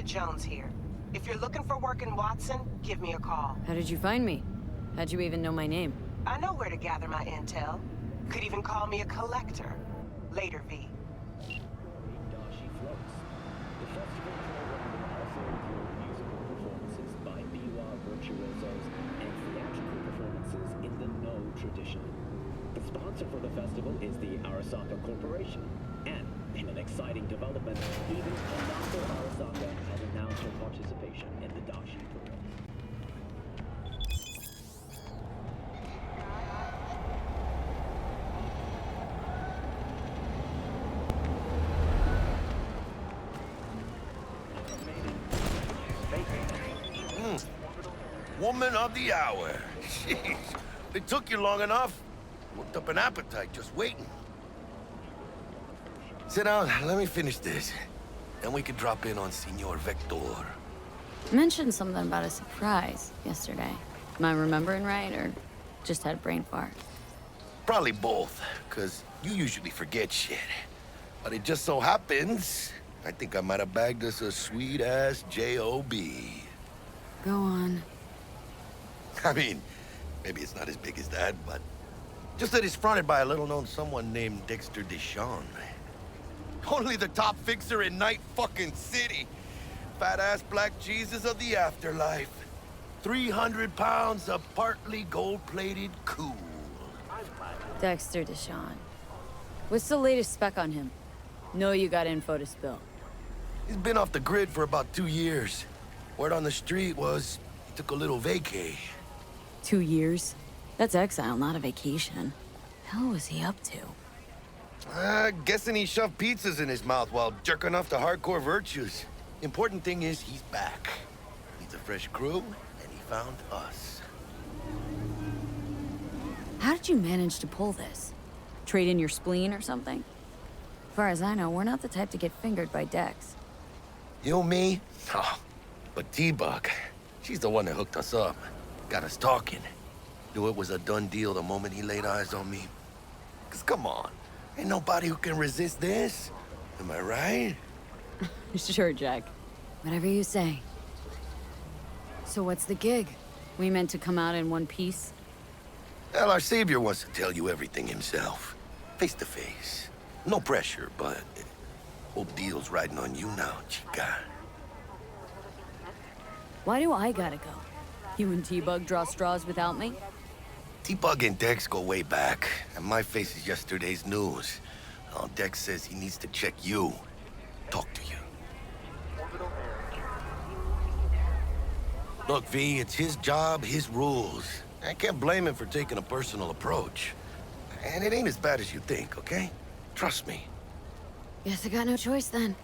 Jones here. If you're looking for work in Watson, give me a call. How did you find me? How'd you even know my name? I know where to gather my intel. Could even call me a collector. Later, V. Dashi floats. The festival program will also include musical performances by biwa virtuosos and theatrical performances in the No tradition. The sponsor for the festival is the Arasaka Corporation. And in an exciting development, even Anako Arasaka has announced her participation in the Dashi parade. Woman of the hour. Jeez, it took you long enough. Worked up an appetite just waiting. Sit down, let me finish this. Then we can drop in on Senor Vector. You mentioned something about a surprise yesterday. Am I remembering right, or just had a brain fart? Probably both, because you usually forget shit. But it just so happens, I think I might have bagged us a sweet-ass J.O.B. Go on. I mean, maybe it's not as big as that, but just that it's fronted by a little-known someone named Dexter Deshawn. Only the top fixer in Night fucking City. Fat-ass black Jesus of the afterlife. 300 pounds of partly gold-plated cool. Dexter Deshawn. What's the latest spec on him? Know you got info to spill. He's been off the grid for about 2 years. Word on the street was he took a little vacay. 2 years? That's exile, not a vacation. Hell was he up to? Guessing he shoved pizzas in his mouth while jerking off to hardcore virtues. Important thing is he's back. Needs a fresh crew, and he found us. How did you manage to pull this? Trade in your spleen or something? As far as I know, we're not the type to get fingered by Dex. You, me? Oh, but T-Bug, she's the one that hooked us up. Got us talking. Knew it was a done deal the moment he laid eyes on me. 'Cause come on, ain't nobody who can resist this. Am I right? Sure, Jack. Whatever you say. So what's the gig? We meant to come out in one piece? Well, our savior wants to tell you everything himself. Face to face. No pressure, but whole deal's riding on you now, chica. Why do I gotta go? You and T-Bug draw straws without me? T-Bug and Dex go way back, and my face is yesterday's news. Oh, Dex says he needs to check you. Talk to you. Look, V, it's his job, his rules. I can't blame him for taking a personal approach. And it ain't as bad as you think, okay? Trust me. Guess I got no choice then.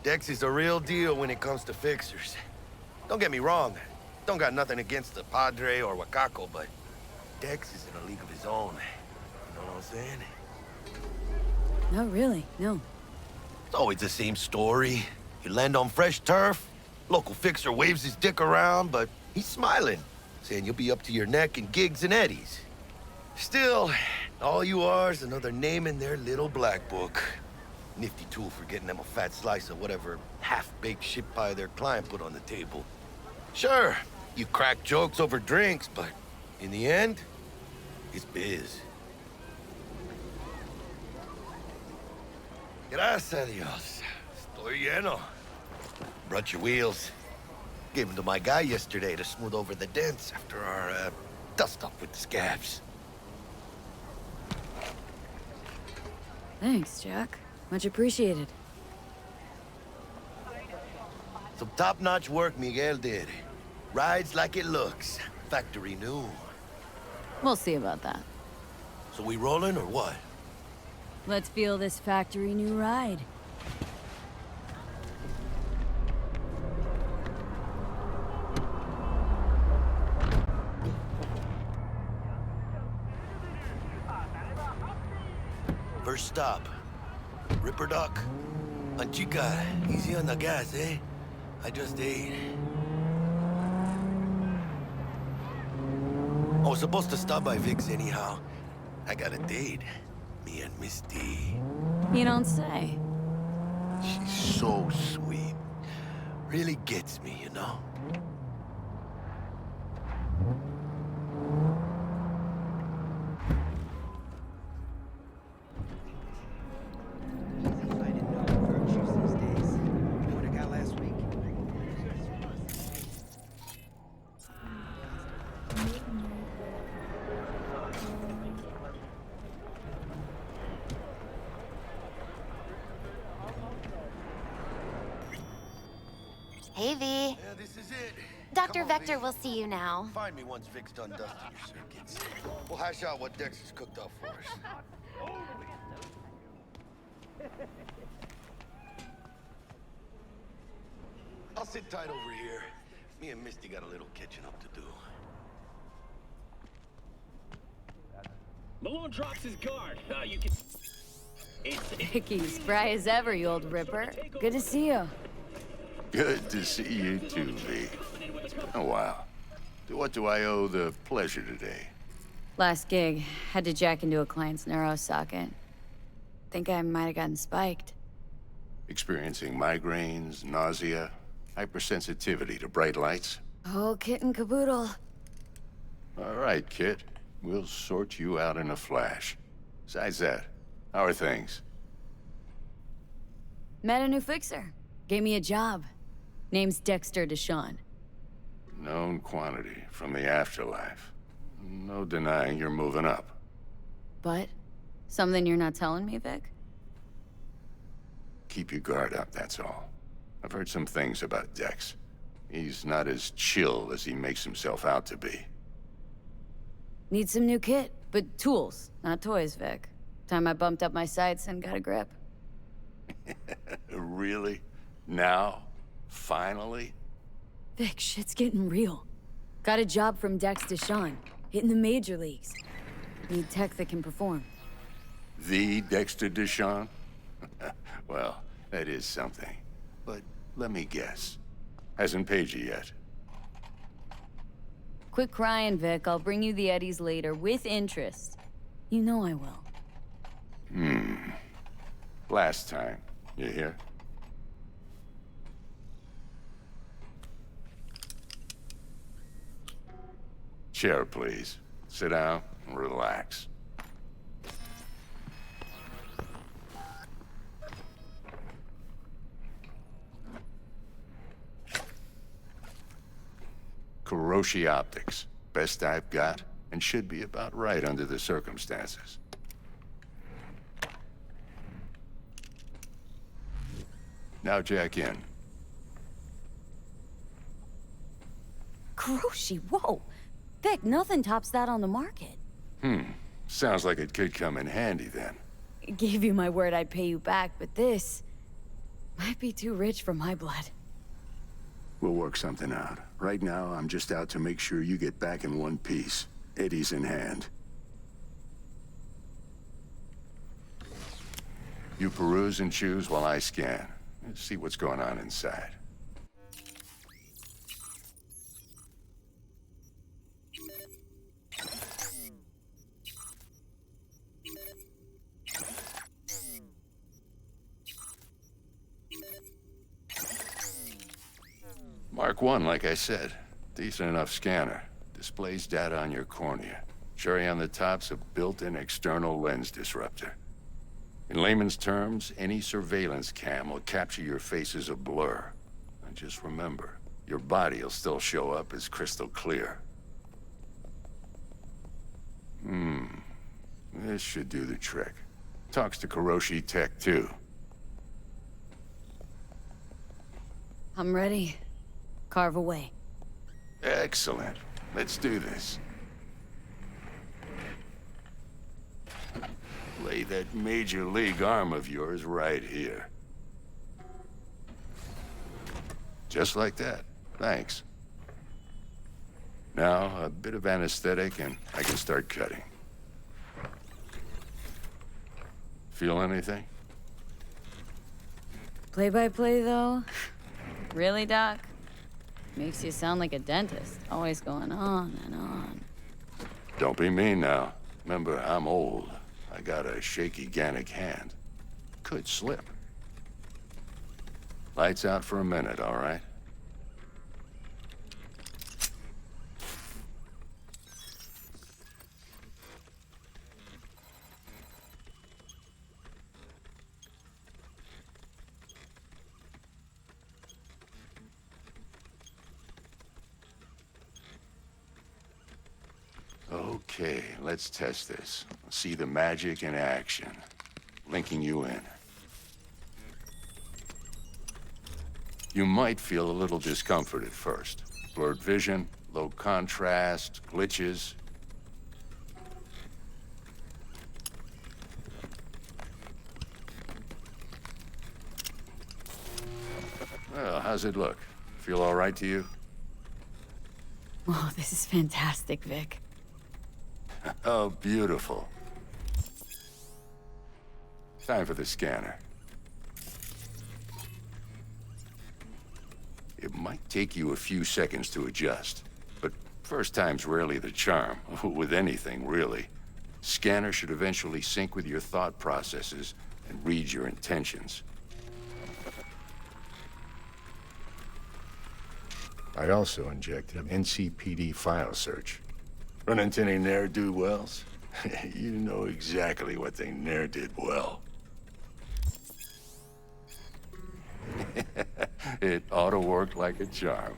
Dex is a real deal when it comes to fixers. Don't get me wrong. Don't got nothing against the Padre or Wakako, but Dex is in a league of his own. You know what I'm saying? No, really, no. It's always the same story. You land on fresh turf, local fixer waves his dick around, but he's smiling, saying you'll be up to your neck in gigs and eddies. Still, all you are is another name in their little black book. Nifty tool for getting them a fat slice of whatever half-baked shit pie their client put on the table. Sure, you crack jokes over drinks, but in the end, it's biz. Gracias a Dios. Estoy lleno. Brought your wheels. Gave them to my guy yesterday to smooth over the dents after our, dust-up with the scabs. Thanks, Jack. Much appreciated. Some top-notch work Miguel did. Rides like it looks. Factory new. We'll see about that. So we rolling or what? Let's feel this factory new ride. First stop. Ripper Duck. Chica, easy on the gas, eh? I just ate. I was supposed to stop by Vic's anyhow. I got a date. Me and Misty. You don't say. so sweet. Really gets me, you know? I didn't know virtues these days. You know what I got last week? Hey, V. Yeah, this is it. Dr. Come on, Vector V. will see you now. Find me once Vic's done dusting your circuits. We'll hash out what Dex has cooked up for us. I'll sit tight over here. Me and Misty got a little catching up to do. Malone drops his guard. You can... Vicky, spry as ever, you old ripper. Good to see you. Good to see you too, V. Oh, wow. To what do I owe the pleasure today? Last gig, had to jack into a client's neuro socket. Think I might have gotten spiked. Experiencing migraines, nausea, hypersensitivity to bright lights? Oh, kit and caboodle. All right, Kit. We'll sort you out in a flash. Besides that, how are things? Met a new fixer. Gave me a job. Name's Dexter Deshawn. Known quantity from the afterlife. No denying you're moving up. But, something you're not telling me, Vic? Keep your guard up, that's all. I've heard some things about Dex. He's not as chill as he makes himself out to be. Need some new kit, but tools, not toys, Vic. Time I bumped up my sights and got a grip. Really? Now? Finally? Vic, shit's getting real. Got a job from Dex Deshawn, hitting the major leagues. Need tech that can perform. The Dexter Deshawn? Well, that is something. But let me guess. Hasn't paid you yet. Quit crying, Vic. I'll bring you the eddies later, with interest. You know I will. Last time. You hear? Chair, please. Sit down and relax. Kuroshi Optics. Best I've got, and should be about right under the circumstances. Now jack in. Kuroshi, whoa! Vic, nothing tops that on the market. Sounds like it could come in handy then. Gave you my word I'd pay you back, but this might be too rich for my blood. We'll work something out. Right now, I'm just out to make sure you get back in one piece. Eddie's in hand. You peruse and choose while I scan. Let's see what's going on inside. Mark 1, like I said. Decent enough scanner. Displays data on your cornea. Cherry on the top's a built-in external lens disruptor. In layman's terms, any surveillance cam will capture your face as a blur. And just remember, your body will still show up as crystal clear. This should do the trick. Talks to Kuroshi Tech, too. I'm ready. Carve away. Excellent. Let's do this. Lay that major league arm of yours right here. Just like that. Thanks. Now, a bit of anesthetic and I can start cutting. Feel anything? Play-by-play, though? Really, Doc? Makes you sound like a dentist. Always going on and on. Don't be mean now. Remember, I'm old. I got a shaky Gannic hand. Could slip. Lights out for a minute, all right? Okay, let's test this. See the magic in action. Linking you in. You might feel a little discomfort at first. Blurred vision, low contrast, glitches. Well, how's it look? Feel all right to you? Oh, this is fantastic, Vic. Oh, beautiful. Time for the scanner. It might take you a few seconds to adjust, but first time's rarely the charm, with anything, really. Scanner should eventually sync with your thought processes and read your intentions. I also injected an NCPD file search. Run into any ne'er-do-wells? You know exactly what they ne'er did well. It ought to work like a charm.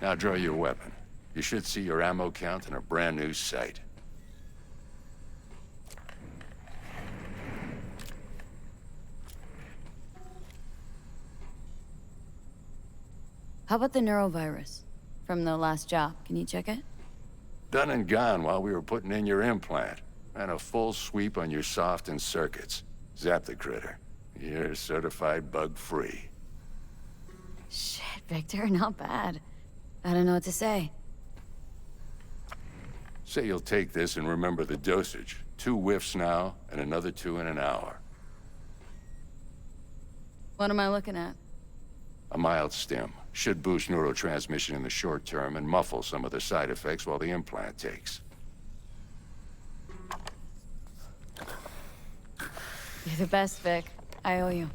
Now draw your weapon. You should see your ammo count in a brand new sight. How about the neurovirus from the last job? Can you check it? Done and gone while we were putting in your implant. And a full sweep on your soft and circuits. Zap the critter. You're certified bug-free. Shit, Victor, not bad. I don't know what to say. Say you'll take this and remember the dosage. 2 whiffs now, and another 2 in an hour. What am I looking at? A mild stim. Should boost neurotransmission in the short term and muffle some of the side effects while the implant takes. You're the best, Vic. I owe you.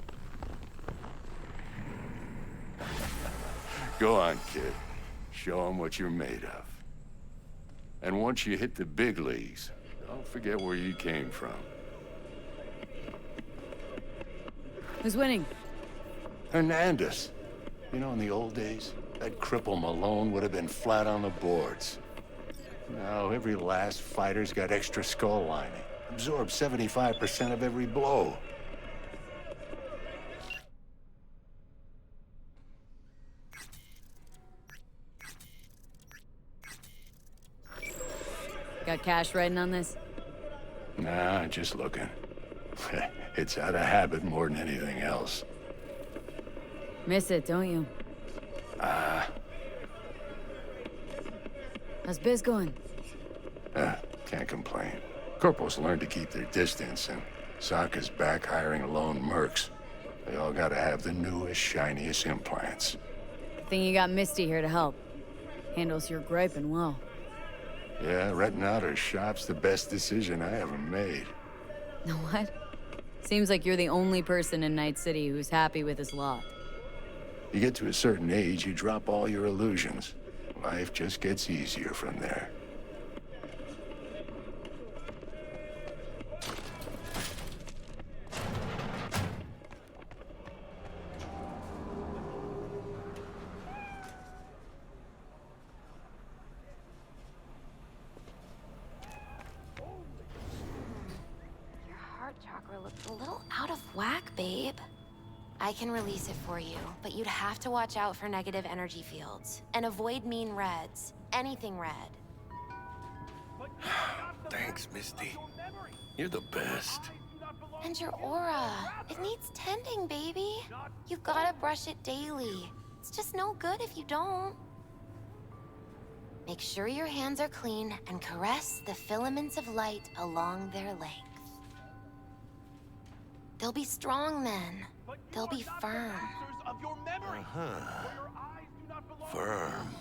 Go on, kid. Show 'em what you're made of. And once you hit the big leagues, don't forget where you came from. Who's winning? Hernandez. You know, in the old days, that cripple Malone would have been flat on the boards. Now, every last fighter's got extra skull lining. Absorbs 75% of every blow. Got cash riding on this? Nah, just looking. It's out of habit more than anything else. Miss it, don't you? How's biz going? Can't complain. Corporals learn to keep their distance, and Sokka's back hiring lone mercs. They all gotta have the newest, shiniest implants. Think you got Misty here to help. Handles your griping well. Yeah, renting out her shop's the best decision I ever made. Know what? Seems like you're the only person in Night City who's happy with his lot. You get to a certain age, you drop all your illusions. Life just gets easier from there. Your heart chakra looks a little out of whack, babe. I can release it for you, but you'd have to watch out for negative energy fields. And avoid mean reds. Anything red. Thanks, Misty. You're the best. And your aura. It needs tending, baby. You've gotta brush it daily. It's just no good if you don't. Make sure your hands are clean and caress the filaments of light along their length. They'll be strong then. They'll be firm. Firm.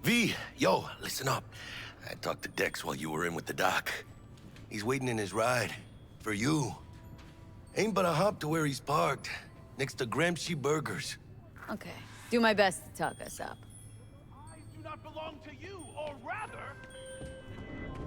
V, yo, listen up. I talked to Dex while you were in with the doc. He's waiting in his ride. for you. Ain't but a hop to where he's parked, next to Gramsci Burgers. Okay. Do my best to talk us up. I do not belong to you, or rather...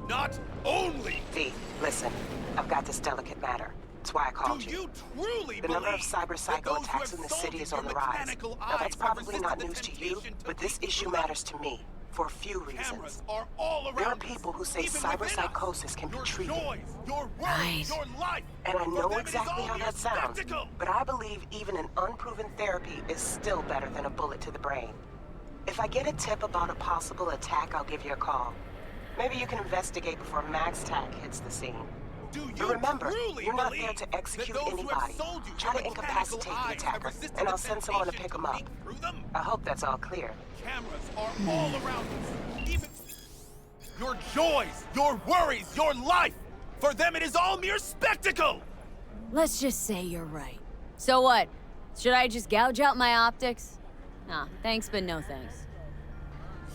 Not only V, listen. I've got this delicate matter. That's why I called do you truly The number of believe cyber psycho that those who attacks have in the sold city you is your on the rise. mechanical Now, that's eyes have probably resisted not the news to you, temptation to but this lead issue through them. matters to me for a few reasons. Cameras are all around There are us, people who say even cyber within us. psychosis can be Your treated. joys, your worries, Right. your life. And I For know them it is exactly all how mere that sounds, spectacle. but I believe even an unproven therapy is still better than a bullet to the brain. If I get a tip about a possible attack, I'll give you a call. Maybe you can investigate before Max Tack hits the scene. Do you But remember, truly you're not believe there to execute that those who have anybody. sold you Try your to incapacitate the mechanical eyes have attacker, resisted and the I'll send someone to pick temptation him up. leak through them? I hope that's all clear. Cameras are all around us. Even your joys, your worries, your life. For them, it is all mere spectacle. Let's just say you're right. So what? Should I just gouge out my optics? Nah, thanks, but no thanks.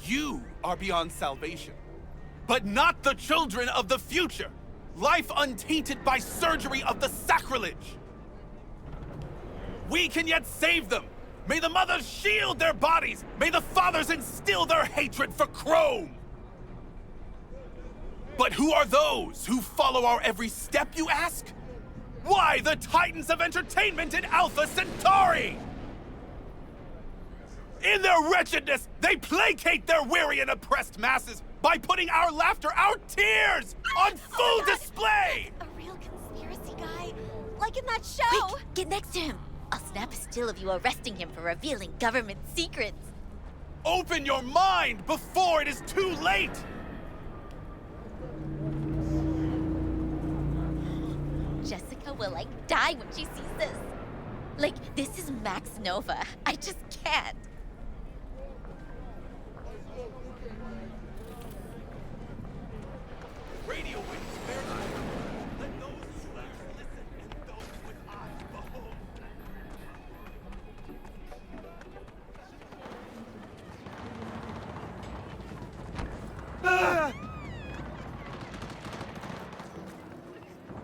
You are beyond salvation, but not the children of the future. Life untainted by surgery of the sacrilege. We can yet save them. May the mothers shield their bodies. May the fathers instill their hatred for Chrome. But who are those who follow our every step, you ask? Why, the titans of entertainment in Alpha Centauri! In their wretchedness, they placate their weary and oppressed masses by putting our laughter, our tears, on full display! A real conspiracy guy? Like in that show? Quick, get next to him. I'll snap a still of you arresting him for revealing government secrets. Open your mind before it is too late! Jessica will, die when she sees this. This is Max Nova. I just can't. Radio waves bear not. Let those with ears listen and those with eyes behold.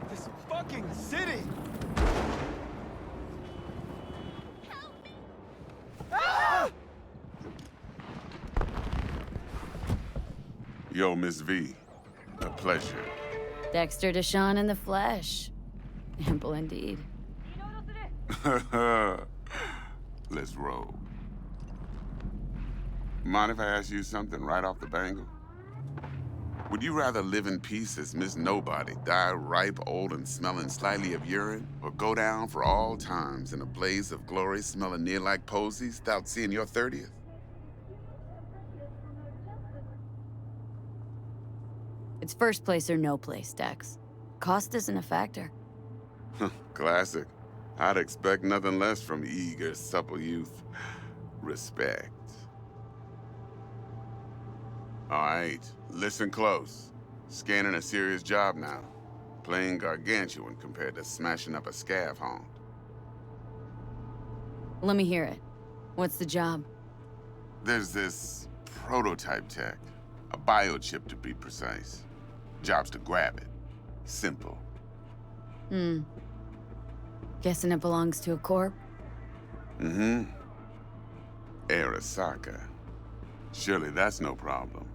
This fucking city! Yo, Miss V. A pleasure. Dexter Deshawn in the flesh. Ample indeed. Let's roll. Mind if I ask you something right off the bangle? Would you rather live in peace as Miss Nobody, die ripe, old, and smelling slightly of urine, or go down for all times in a blaze of glory smelling near like posies without seeing your 30th? It's first place or no place, Dex. Cost isn't a factor. Classic. I'd expect nothing less from eager, supple youth. Respect. All right, listen close. Scanning a serious job now. Playing gargantuan compared to smashing up a scav haunt. Let me hear it. What's the job? There's this prototype tech. A biochip, to be precise. Job's to grab it. Simple. Guessing it belongs to a corp? Mm-hmm. Arasaka. Surely that's no problem.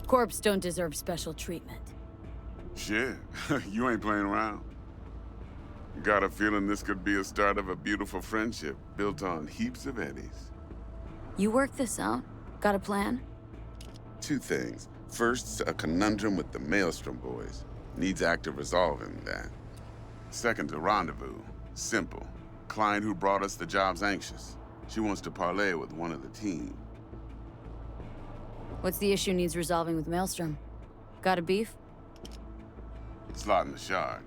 Corps don't deserve special treatment. Shit, you ain't playing around. Got a feeling this could be a start of a beautiful friendship built on heaps of eddies. You work this out? Got a plan? Two things. First, a conundrum with the Maelstrom boys. Needs active resolving that. Second, a rendezvous. Simple. Client who brought us the job's anxious. She wants to parlay with one of the team. What's the issue needs resolving with Maelstrom? Got a beef? Slot in the shard.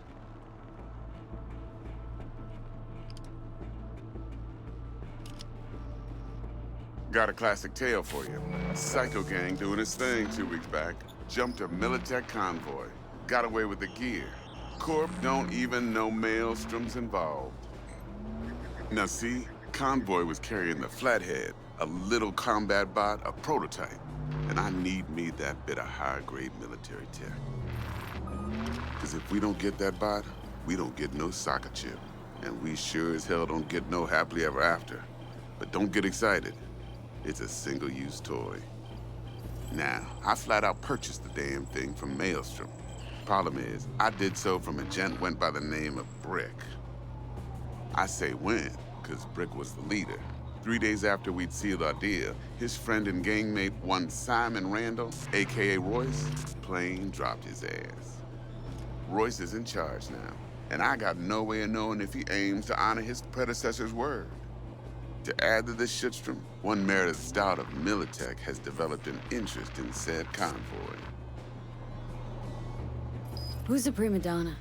Got a classic tale for you. Psycho gang doing its thing 2 weeks back. Jumped a Militech convoy. Got away with the gear. Corp don't even know Maelstrom's involved. Now see, convoy was carrying the Flathead, a little combat bot, a prototype. then I need me that bit of high-grade military tech. Because if we don't get that bot, we don't get no soccer chip. And we sure as hell don't get no happily ever after. But don't get excited. It's a single-use toy. Now, I flat out purchased the damn thing from Maelstrom. Problem is, I did so from a gent went by the name of Brick. I say when, because Brick was the leader. 3 days after we'd sealed our deal, his friend and gangmate, one Simon Randall, aka Royce, plain dropped his ass. Royce is in charge now, and I got no way of knowing if he aims to honor his predecessor's word. To add to this shitstrom, one Meredith Stout of Militech has developed an interest in said convoy. Who's the prima donna?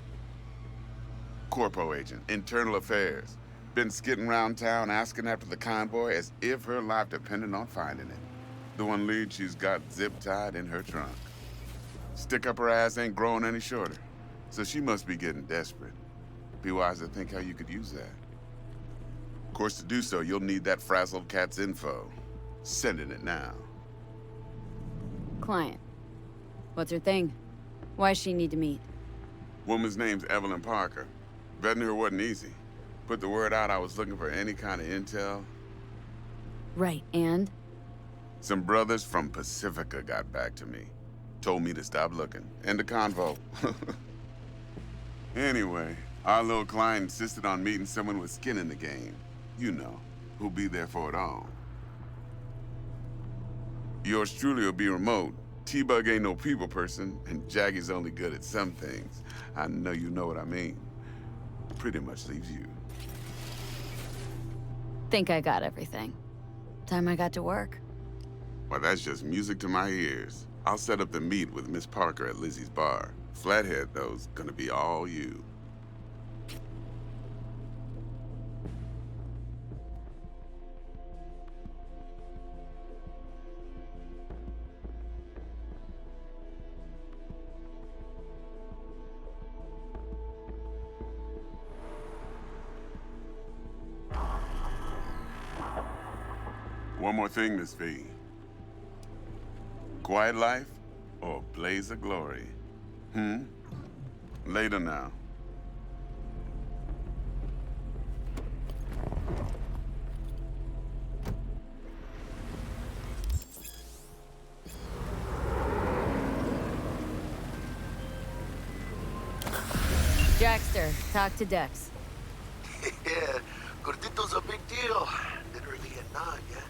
Corpo agent, internal affairs. Been skidding around town asking after the convoy as if her life depended on finding it. The one lead she's got zip-tied in her trunk. Stick up her ass ain't growing any shorter, so she must be getting desperate. Be wise to think how you could use that. Of course, to do so, you'll need that frazzled cat's info. Sending it now. Client. What's her thing? Why she need to meet? Woman's name's Evelyn Parker. Vetting her wasn't easy. Put the word out I was looking for any kind of intel. Right, and? Some brothers from Pacifica got back to me. Told me to stop looking. End of convo. Anyway, our little client insisted on meeting someone with skin in the game. You know, who'll be there for it all. Yours truly will be remote. T-Bug ain't no people person, and Jaggy's only good at some things. I know you know what I mean. Pretty much leaves you. Think I got everything. Time I got to work. Well, that's just music to my ears. I'll set up the meet with Miss Parker at Lizzie's bar. Flathead, though's gonna be all you. One more thing, Miss V. Quiet life or blaze of glory? Later now. Jackster, talk to Dex. Yeah, Gordito's a big deal. Literally a nod, yeah?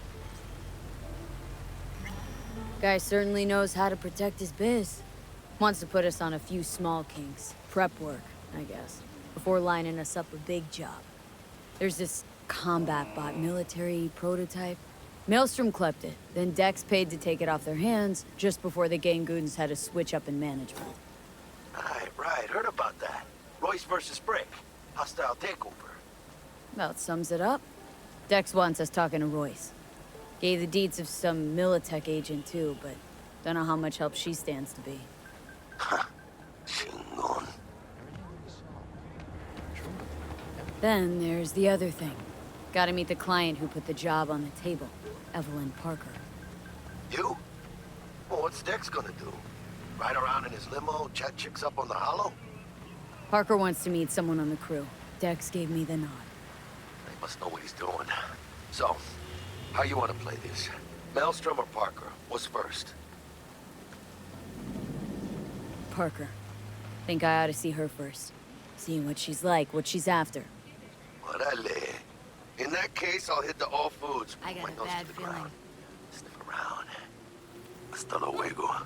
Guy certainly knows how to protect his biz. Wants to put us on a few small kinks. Prep work, I guess. Before lining us up a big job. There's this combat bot military prototype. Maelstrom clept it, then Dex paid to take it off their hands just before the Gangoons had a switch up in management. Right. Heard about that. Royce versus Brick. Hostile takeover. About sums it up. Dex wants us talking to Royce. Gave the deeds of some Militech agent too, but don't know how much help she stands to be. Chingon. Then there's the other thing. Gotta meet the client who put the job on the table, Evelyn Parker. You? Well, what's Dex gonna do? Ride around in his limo, chat chicks up on the hollow? Parker wants to meet someone on the crew. Dex gave me the nod. He must know what he's doing. So, how you want to play this? Maelstrom or Parker? What's first? Parker. Think I ought to see her first. See what she's like, what she's after. Orale. In that case, I'll hit the all foods. I got a Windows bad to the feeling. ground. Sniff around. Hasta luego.